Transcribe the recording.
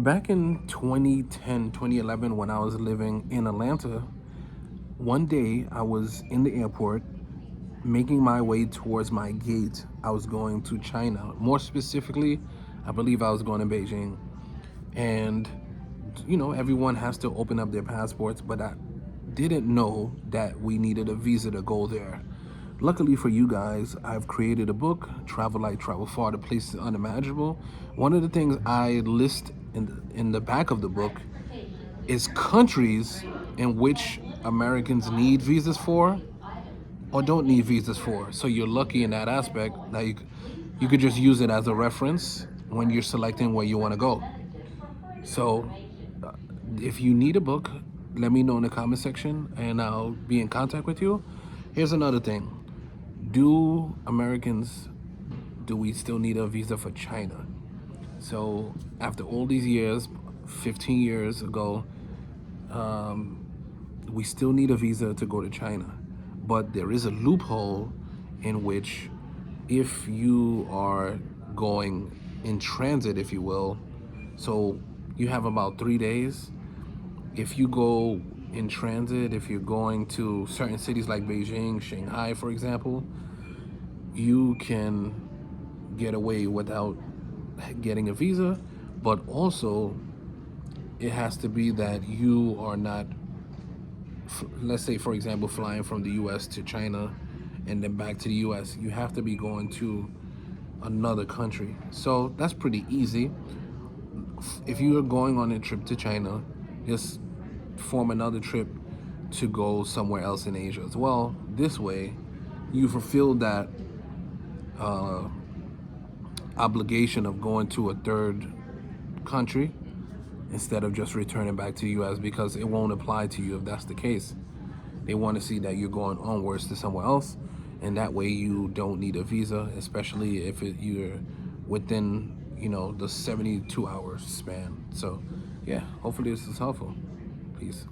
Back in 2010, 2011, when I was living in Atlanta, one day I was in the airport making my way towards my gate. I was going to China. More specifically, I believe I was going to Beijing. And, everyone has to open up their passports, but I didn't know that we needed a visa to go there. Luckily for you guys, I've created a book, Travel Light, Travel Far to Places Unimaginable. One of the things I list in the back of the book is countries in which Americans need visas for or don't need visas for. So you're lucky in that aspect that you could just use it as a reference when you're selecting where you want to go. So if you need a book, let me know in the comment section and I'll be in contact with you. Here's another thing. Do we still need a visa for China? So after all these years, 15 years ago, we still need a visa to go to China. But there is a loophole in which if you are going in transit, if you will, so you have about 3 days. If you go in transit, if you're going to certain cities like Beijing, Shanghai, for example, you can get away without getting a visa, but also it has to be that you are not, let's say, for example, flying from the US to China and then back to the US. You have to be going to another country. So that's pretty easy. If you are going on a trip to China, just form another trip to go somewhere else in Asia as well. This way, you fulfill that obligation of going to a third country instead of just returning back to the US, because it won't apply to you if that's the case. They want to see that you're going onwards to somewhere else, and that way you don't need a visa, especially if you're within the 72 hours span. So yeah, hopefully this is helpful. Peace.